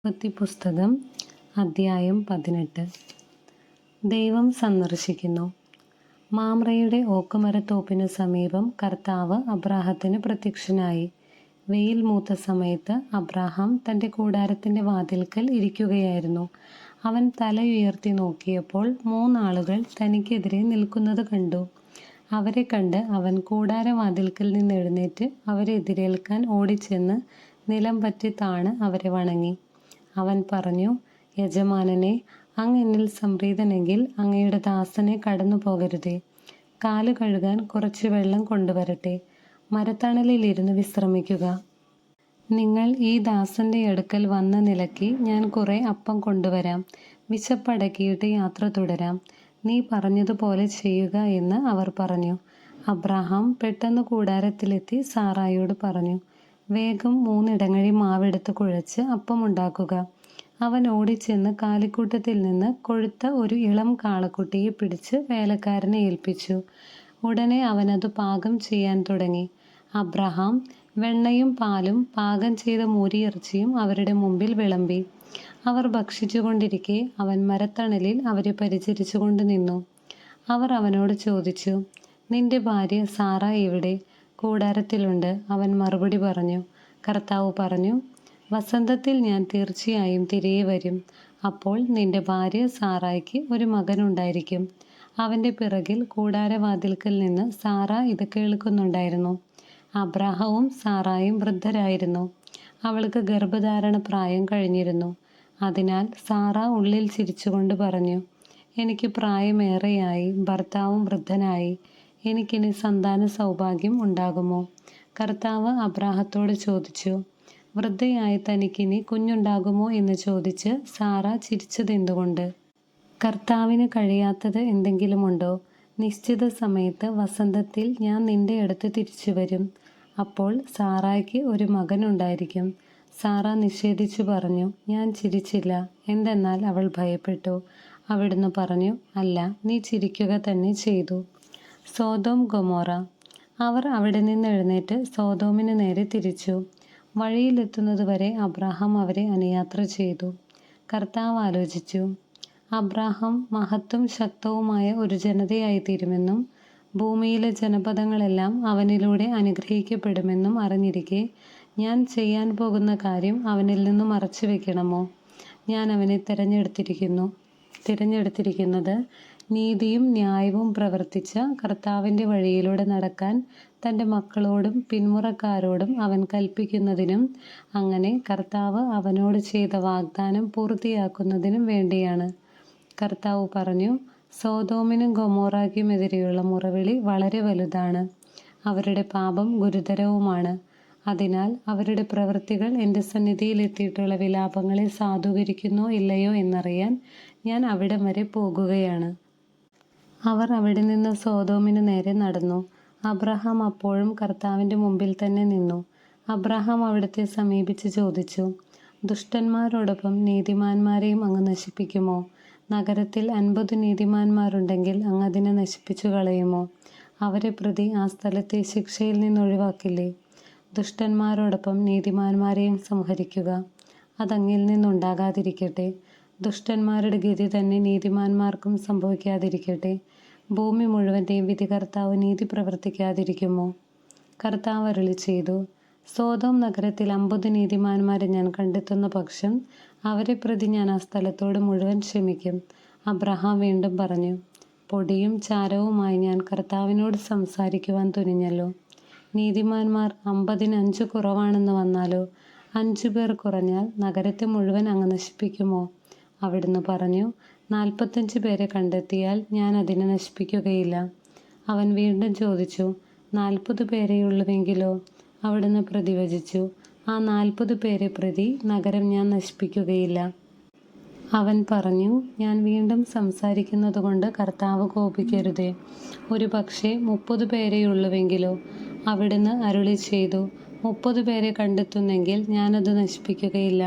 പുസ്തകം അദ്ധ്യായം 18. ദൈവം സന്ദർശിക്കുന്നു. മാമ്രയുടെ ഓക്കുമരത്തോപ്പിനു സമീപം കർത്താവ് അബ്രാഹത്തിന് പ്രത്യക്ഷനായി. വെയിൽ മൂത്ത സമയത്ത് അബ്രാഹാം തൻ്റെ കൂടാരത്തിൻ്റെ വാതിൽക്കൽ ഇരിക്കുകയായിരുന്നു. അവൻ തലയുയർത്തി നോക്കിയപ്പോൾ 3 ആളുകൾ തനിക്കെതിരെ നിൽക്കുന്നത് കണ്ടു. അവരെ കണ്ട് അവൻ കൂടാരവാതിൽക്കൽ നിന്ന് എഴുന്നേറ്റ് അവരെ എതിരേൽക്കാൻ ഓടിച്ചെന്ന് നിലം പറ്റി താണ് അവരെ വണങ്ങി. അവൻ പറഞ്ഞു, യജമാനനെ, അങ്ങ് എന്നിൽ സംപ്രീതനെങ്കിൽ അങ്ങയുടെ ദാസനെ കടന്നു പോകരുതേ. കാല് കഴുകാൻ കുറച്ച് വെള്ളം കൊണ്ടുവരട്ടെ. മരത്തണലിലിരുന്ന് വിശ്രമിക്കുക. നിങ്ങൾ ഈ ദാസന്റെ അടുക്കൽ വന്ന നിലയ്ക്ക് ഞാൻ കുറെ അപ്പം കൊണ്ടുവരാം. വിശപ്പടക്കിയിട്ട് യാത്ര തുടരാം. നീ പറഞ്ഞതുപോലെ ചെയ്യുക എന്ന് അവർ പറഞ്ഞു. അബ്രാഹാം പെട്ടെന്ന് കൂടാരത്തിലെത്തി സാറായോട് പറഞ്ഞു, വേഗം 3 ഇടങ്ങഴി മാവെടുത്ത് കുഴച്ച് അപ്പമുണ്ടാക്കുക. അവൻ ഓടിച്ചെന്ന് കാലിക്കൂട്ടത്തിൽ നിന്ന് കൊഴുത്ത ഒരു ഇളം കാളക്കുട്ടിയെ പിടിച്ച് വേലക്കാരനെ ഏൽപ്പിച്ചു. ഉടനെ അവനത് പാകം ചെയ്യാൻ തുടങ്ങി. അബ്രാഹാം വെണ്ണയും പാലും പാകം ചെയ്ത മൂരിയിറച്ചിയും അവരുടെ മുമ്പിൽ വിളമ്പി. അവർ ഭക്ഷിച്ചുകൊണ്ടിരിക്കെ അവൻ മരത്തണലിൽ അവരെ പരിചരിച്ചുകൊണ്ട് നിന്നു. അവർ അവനോട് ചോദിച്ചു, നിന്റെ ഭാര്യ സാറ എവിടെ? കൂടാരത്തിലുണ്ട്, അവൻ മറുപടി പറഞ്ഞു. കർത്താവ് പറഞ്ഞു, വസന്തത്തിൽ ഞാൻ തീർച്ചയായും തിരികെ വരും. അപ്പോൾ നിന്റെ ഭാര്യ സാറായ്ക്ക് ഒരു മകനുണ്ടായിരിക്കും. അവൻ്റെ പിറകിൽ കൂടാരവാതിൽക്കൽ നിന്ന് സാറ ഇത് കേൾക്കുന്നുണ്ടായിരുന്നു. അബ്രാഹവും സാറായും വൃദ്ധരായിരുന്നു. അവൾക്ക് ഗർഭധാരണ പ്രായം കഴിഞ്ഞിരുന്നു. അതിനാൽ സാറ ഉള്ളിൽ ചിരിച്ചുകൊണ്ട് പറഞ്ഞു, എനിക്ക് പ്രായമേറെയായി, ഭർത്താവും വൃദ്ധനായി. എനിക്കിനി സന്താന സൗഭാഗ്യം ഉണ്ടാകുമോ? കർത്താവ് അബ്രാഹത്തോട് ചോദിച്ചു, വൃദ്ധയായ തനിക്കിനി കുഞ്ഞുണ്ടാകുമോ എന്ന് ചോദിച്ച് സാറ ചിരിച്ചതെന്തുകൊണ്ട്? കർത്താവിന് കഴിയാത്തത് എന്തെങ്കിലുമുണ്ടോ? നിശ്ചിത സമയത്ത് വസന്തത്തിൽ ഞാൻ നിന്റെ അടുത്ത് തിരിച്ചു വരും. അപ്പോൾ സാറായ്ക്ക് ഒരു മകനുണ്ടായിരിക്കും. സാറ നിഷേധിച്ചു പറഞ്ഞു, ഞാൻ ചിരിച്ചില്ല. എന്തെന്നാൽ അവൾ ഭയപ്പെട്ടു. അവിടുന്ന് പറഞ്ഞു, അല്ല, നീ ചിരിക്കുക തന്നെ ചെയ്തു. Sodom Gomorrah. അവർ അവിടെ നിന്ന് എഴുന്നേറ്റ് സോദോമിന് നേരെ തിരിച്ചു. വഴിയിലെത്തുന്നതുവരെ അബ്രാഹാം അവരെ അനുയാത്ര ചെയ്തു. കർത്താവ് ആലോചിച്ചു, അബ്രാഹാം മഹത്തും ശക്തവുമായ ഒരു ജനതയായിത്തീരുമെന്നും ഭൂമിയിലെ ജനപദങ്ങളെല്ലാം അവനിലൂടെ അനുഗ്രഹിക്കപ്പെടുമെന്നും അറിഞ്ഞിരിക്കെ ഞാൻ ചെയ്യാൻ പോകുന്ന കാര്യം അവനിൽ നിന്നും മറച്ചു വെക്കണമോ? ഞാൻ അവനെ തിരഞ്ഞെടുത്തിരിക്കുന്നത് നീതിയും ന്യായവും പ്രവർത്തിച്ച കർത്താവിൻ്റെ വഴിയിലൂടെ നടക്കാൻ തൻ്റെ മക്കളോടും പിന്മുറക്കാരോടും അവൻ കൽപ്പിക്കുന്നതിനും അങ്ങനെ കർത്താവ് അവനോട് ചെയ്ത വാഗ്ദാനം പൂർത്തിയാക്കുന്നതിനും വേണ്ടിയാണ്. കർത്താവ് പറഞ്ഞു, സോദോമിനും ഗൊമോറായ്ക്കുമെതിരെയുള്ള മുറവിളി വളരെ വലുതാണ്. അവരുടെ പാപം ഗുരുതരവുമാണ്. അതിനാൽ അവരുടെ പ്രവൃത്തികൾ എൻ്റെ സന്നിധിയിൽ എത്തിയിട്ടുള്ള വിലാപങ്ങളെ സാധൂകരിക്കുന്നോ ഇല്ലയോ എന്നറിയാൻ ഞാൻ അവിടം വരെ പോകുകയാണ്. അവർ അവിടെ നിന്ന് സോദോമിന് നേരെ നടന്നു. അബ്രാഹാം അപ്പോഴും കർത്താവിൻ്റെ മുമ്പിൽ തന്നെ നിന്നു. അബ്രാഹാം അവിടുത്തെ സമീപിച്ച് ചോദിച്ചു, ദുഷ്ടന്മാരോടൊപ്പം നീതിമാന്മാരെയും അങ്ങ് നശിപ്പിക്കുമോ? നഗരത്തിൽ 50 നീതിമാന്മാരുണ്ടെങ്കിൽ അങ്ങ് അതിനെ നശിപ്പിച്ചു കളയുമോ? അവരെ പ്രതി ആ സ്ഥലത്തെ ശിക്ഷയിൽ നിന്ന് ഒഴിവാക്കില്ലേ? ദുഷ്ടന്മാരോടൊപ്പം നീതിമാന്മാരെയും സംഹരിക്കുക. അതങ്ങിൽ നിന്നുണ്ടാകാതിരിക്കട്ടെ. ദുഷ്ടന്മാരുടെ ഗതി തന്നെ നീതിമാന്മാർക്കും സംഭവിക്കാതിരിക്കട്ടെ. ഭൂമി മുഴുവൻ്റെയും വിധികർത്താവ് നീതി പ്രവർത്തിക്കാതിരിക്കുമോ? കർത്താവ് അരുളി ചെയ്തു, സോദോം നഗരത്തിൽ 50 നീതിമാന്മാരെ ഞാൻ കണ്ടെത്തുന്ന പക്ഷം അവരെ പ്രതി ഞാൻ ആ സ്ഥലത്തോട് മുഴുവൻ ക്ഷമിക്കും. അബ്രാഹാം വീണ്ടും പറഞ്ഞു, പൊടിയും ചാരവുമായി ഞാൻ കർത്താവിനോട് സംസാരിക്കുവാൻ തുനിഞ്ഞല്ലോ. നീതിമാന്മാർ 50-ന് 5 കുറവാണെന്ന് വന്നാലോ? 5 പേർ കുറഞ്ഞാൽ നഗരത്തെ മുഴുവൻ അങ്ങ് നശിപ്പിക്കുമോ? അവിടുന്ന് പറഞ്ഞു, 45 പേരെ കണ്ടെത്തിയാൽ ഞാൻ അതിനെ നശിപ്പിക്കുകയില്ല. അവൻ വീണ്ടും ചോദിച്ചു, 40 പേരെയുള്ളുവെങ്കിലോ? അവിടുന്ന് പ്രതിവചിച്ചു, ആ 40 പേരെ പ്രതി നഗരം ഞാൻ നശിപ്പിക്കുകയില്ല. അവൻ പറഞ്ഞു, ഞാൻ വീണ്ടും സംസാരിക്കുന്നതുകൊണ്ട് കർത്താവ് കോപിക്കരുതേ. ഒരു പക്ഷേ 30 പേരെയുള്ളുവെങ്കിലോ? അവിടുന്ന് അരുളി ചെയ്തു, 30 പേരെ കണ്ടെത്തുന്നെങ്കിൽ ഞാനത് നശിപ്പിക്കുകയില്ല.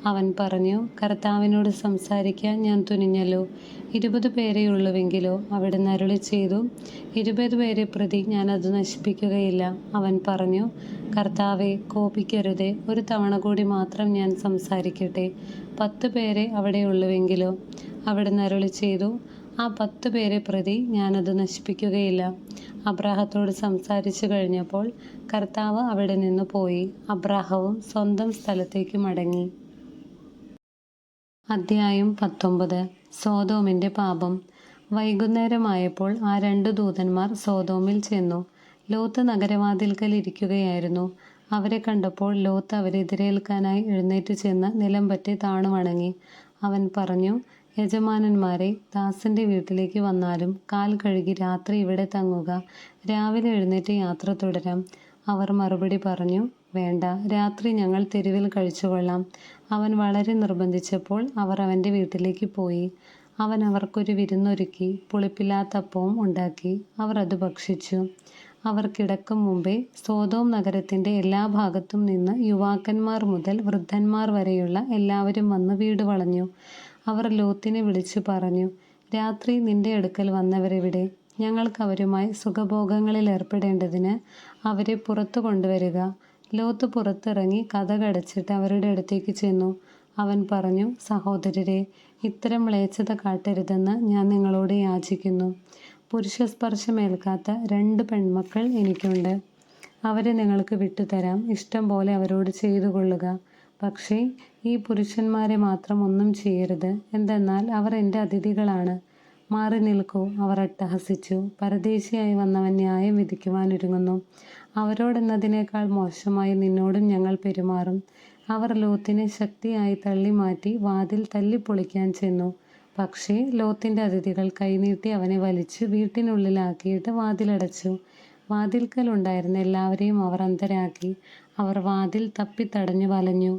അവൻ പറഞ്ഞു, കർത്താവിനോട് സംസാരിക്കാൻ ഞാൻ തുനിഞ്ഞല്ലോ. 20 പേരെയുള്ളുവെങ്കിലോ? അവിടുന്ന് അരുളിച്ചെയ്തു, 20 പേരെ പ്രതി ഞാനത് നശിപ്പിക്കുകയില്ല. അവൻ പറഞ്ഞു, കർത്താവേ, കോപിക്കരുതേ, ഒരു തവണ കൂടി മാത്രം ഞാൻ സംസാരിക്കട്ടെ. 10 പേരെ അവിടെയുള്ളുവെങ്കിലോ? അവിടുന്ന് അരുളിച്ചെയ്തു, ആ 10 പേരെ പ്രതി ഞാനത് നശിപ്പിക്കുകയില്ല. അബ്രാഹത്തോട് സംസാരിച്ചു കഴിഞ്ഞപ്പോൾ കർത്താവ് അവിടെ നിന്ന് പോയി. അബ്രാഹവും സ്വന്തം സ്ഥലത്തേക്ക് മടങ്ങി. അധ്യായം 19. സോദോമിന്റെ പാപം. വൈകുന്നേരമായപ്പോൾ ആ 2 ദൂതന്മാർ സോദോമിൽ ചെന്നു. ലോത്ത് നഗരവാതിൽക്കൽ ഇരിക്കുകയായിരുന്നു. അവരെ കണ്ടപ്പോൾ ലോത്ത് അവരെ എതിരേൽക്കാനായി എഴുന്നേറ്റ് ചെന്ന് നിലംപറ്റി താണു വണങ്ങി. അവൻ പറഞ്ഞു, യജമാനന്മാരെ, ദാസന്റെ വീട്ടിലേക്ക് വന്നാലും കാൽ കഴുകി രാത്രി ഇവിടെ തങ്ങുക. രാവിലെ എഴുന്നേറ്റ് യാത്ര തുടരാം. അവർ മറുപടി പറഞ്ഞു, വേണ്ട, രാത്രി ഞങ്ങൾ തെരുവിൽ കഴിച്ചുകൊള്ളാം. അവൻ വളരെ നിർബന്ധിച്ചപ്പോൾ അവർ അവൻ്റെ വീട്ടിലേക്ക് പോയി. അവൻ അവർക്കൊരു വിരുന്നൊരുക്കി പുളിപ്പില്ലാത്ത അപ്പവും ഉണ്ടാക്കി. അവർ അത് ഭക്ഷിച്ചു. അവർ കിടക്കും മുമ്പേ സോദോം നഗരത്തിൻ്റെ എല്ലാ ഭാഗത്തും നിന്ന് യുവാക്കന്മാർ മുതൽ വൃദ്ധന്മാർ വരെയുള്ള എല്ലാവരും വന്ന് വീട് വളഞ്ഞു. അവർ ലോത്തിനെ വിളിച്ചു പറഞ്ഞു, രാത്രി നിന്റെ അടുക്കൽ വന്നവരെവിടെ? ഞങ്ങൾക്ക് അവരുമായി സുഖഭോഗങ്ങളിൽ ഏർപ്പെടേണ്ടതിന് അവരെ പുറത്തു കൊണ്ടുവരിക. ലോത്ത് പുറത്തിറങ്ങി കതകടച്ചിട്ട് അവരുടെ അടുത്തേക്ക് ചെന്നു. അവൻ പറഞ്ഞു, സഹോദരരെ, ഇത്തരം മ്ലേച്ഛത കാട്ടരുതെന്ന് ഞാൻ നിങ്ങളോട് യാചിക്കുന്നു. പുരുഷസ്പർശമേൽക്കാത്ത 2 പെൺമക്കൾ എനിക്കുണ്ട്. അവരെ നിങ്ങൾക്ക് വിട്ടുതരാം. ഇഷ്ടം പോലെ അവരോട് ചെയ്തു കൊള്ളുക. പക്ഷേ ഈ പുരുഷന്മാരെ മാത്രം ഒന്നും ചെയ്യരുത്. എന്തെന്നാൽ അവർ എൻ്റെ അതിഥികളാണ്. മാറി നിൽക്കൂ, അവർ അട്ടഹസിച്ചു. പരദേശിയായി വന്നവൻ ന്യായം വിധിക്കുവാനൊരുങ്ങുന്നു. അവരോടെന്നതിനേക്കാൾ മോശമായി നിന്നോടും ഞങ്ങൾ പെരുമാറും. അവർ ലോത്തിനെ ശക്തിയായി തള്ളിമാറ്റി വാതിൽ തല്ലിപ്പൊളിക്കാൻ ചെന്നു. പക്ഷേ ലോത്തിൻ്റെ അതിഥികൾ കൈനീട്ടി അവനെ വലിച്ചു വീട്ടിനുള്ളിലാക്കിയിട്ട് വാതിലടച്ചു. വാതിൽക്കലുണ്ടായിരുന്ന എല്ലാവരെയും അവർ അന്ധരാക്കി. അവർ വാതിൽ തപ്പിത്തടഞ്ഞു വലഞ്ഞു.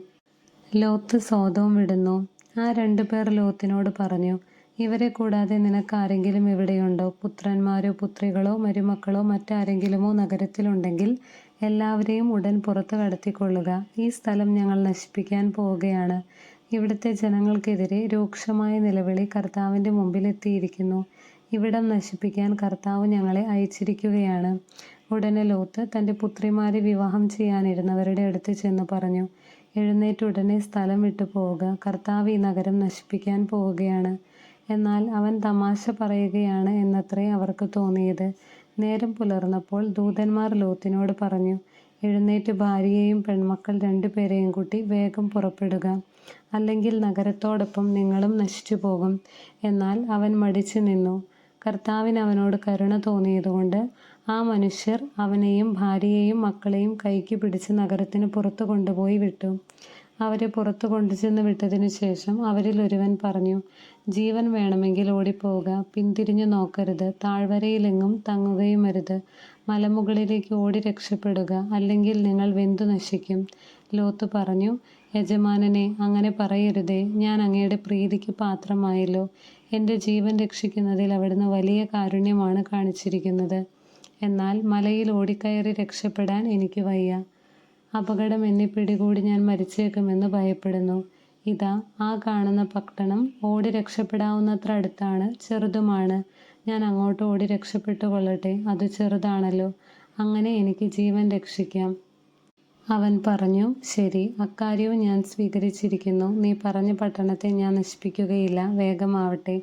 ലോത്ത് സോദോം വിടുന്നു. ആ 2 പേർ ലോത്തിനോട് പറഞ്ഞു, ഇവരെ കൂടാതെ നിനക്കാരെങ്കിലും ഇവിടെയുണ്ടോ? പുത്രന്മാരോ പുത്രികളോ മരുമക്കളോ മറ്റാരെങ്കിലുമോ നഗരത്തിലുണ്ടെങ്കിൽ എല്ലാവരെയും ഉടൻ പുറത്ത് കടത്തിക്കൊള്ളുക. ഈ സ്ഥലം ഞങ്ങൾ നശിപ്പിക്കാൻ പോവുകയാണ്. ഇവിടുത്തെ ജനങ്ങൾക്കെതിരെ രൂക്ഷമായ നിലവിളി കർത്താവിൻ്റെ മുമ്പിൽ എത്തിയിരിക്കുന്നു. ഇവിടം നശിപ്പിക്കാൻ കർത്താവ് ഞങ്ങളെ അയച്ചിരിക്കുകയാണ്. ഉടനെ ലോത്ത് തൻ്റെ പുത്രിമാരെ വിവാഹം ചെയ്യാനിരുന്നവരുടെ അടുത്ത് ചെന്ന് പറഞ്ഞു, എഴുന്നേറ്റ് ഉടനെ സ്ഥലം വിട്ടു പോവുക. കർത്താവ് ഈ നഗരം നശിപ്പിക്കാൻ പോവുകയാണ്. എന്നാൽ അവൻ തമാശ പറയുകയാണ് എന്നത്രേ അവർക്ക് തോന്നിയത്. നേരം പുലർന്നപ്പോൾ ദൂതന്മാർ ലോത്തിനോട് പറഞ്ഞു, എഴുന്നേറ്റ് ഭാര്യയെയും പെൺമക്കൾ 2 പേരെയും കൂട്ടി വേഗം പുറപ്പെടുക. അല്ലെങ്കിൽ നഗരത്തോടൊപ്പം നിങ്ങളും നശിച്ചു പോകും. എന്നാൽ അവൻ മടിച്ചു നിന്നു. കർത്താവിന് അവനോട് കരുണ തോന്നിയതുകൊണ്ട് ആ മനുഷ്യർ അവനെയും ഭാര്യയെയും മക്കളെയും കൈക്ക് പിടിച്ച് നഗരത്തിന് പുറത്തു കൊണ്ടുപോയി വിട്ടു. അവരെ പുറത്തു കൊണ്ടുചെന്ന് വിട്ടതിനു ശേഷം അവരിൽ ഒരുവൻ പറഞ്ഞു, ജീവൻ വേണമെങ്കിൽ ഓടിപ്പോവുക. പിന്തിരിഞ്ഞു നോക്കരുത്. താഴ്വരയിലെങ്ങും തങ്ങുകയുമരുത്. മലമുകളിലേക്ക് ഓടി രക്ഷപ്പെടുക. അല്ലെങ്കിൽ നിങ്ങൾ വെന്തു നശിക്കും. ലോത്ത് പറഞ്ഞു, യജമാനനെ, അങ്ങനെ പറയരുതേ. ഞാൻ അങ്ങയുടെ പ്രീതിക്ക് പാത്രമായല്ലോ. എൻ്റെ ജീവൻ രക്ഷിക്കുന്നതിൽ അവിടുന്ന് വലിയ കാരുണ്യമാണ് കാണിച്ചിരിക്കുന്നത്. എന്നാൽ മലയിൽ ഓടിക്കയറി രക്ഷപ്പെടാൻ എനിക്ക് വയ്യ. അപകടം എന്നെ പിടികൂടി ഞാൻ മരിച്ചേക്കുമെന്ന് ഭയപ്പെടുന്നു. ഇതാ, ആ കാണുന്ന പട്ടണം ഓടി രക്ഷപ്പെടാവുന്നത്ര അടുത്താണ്, ചെറുതുമാണ്. ഞാൻ അങ്ങോട്ട് ഓടി രക്ഷപ്പെട്ടു കൊള്ളട്ടെ. അത് ചെറുതാണല്ലോ. അങ്ങനെ എനിക്ക് ജീവൻ രക്ഷിക്കാം. അവൻ പറഞ്ഞു, ശരി, അക്കാര്യവും ഞാൻ സ്വീകരിച്ചിരിക്കുന്നു. നീ പറഞ്ഞ പട്ടണത്തെ ഞാൻ നശിപ്പിക്കുകയില്ല. വേഗമാവട്ടെ,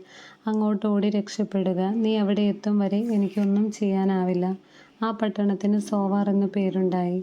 അങ്ങോട്ട് ഓടി രക്ഷപ്പെടുക. നീ അവിടെ എത്തും വരെ എനിക്കൊന്നും ചെയ്യാനാവില്ല. ആ പട്ടണത്തിന് സോവാർ എന്നു പേരുണ്ടായി.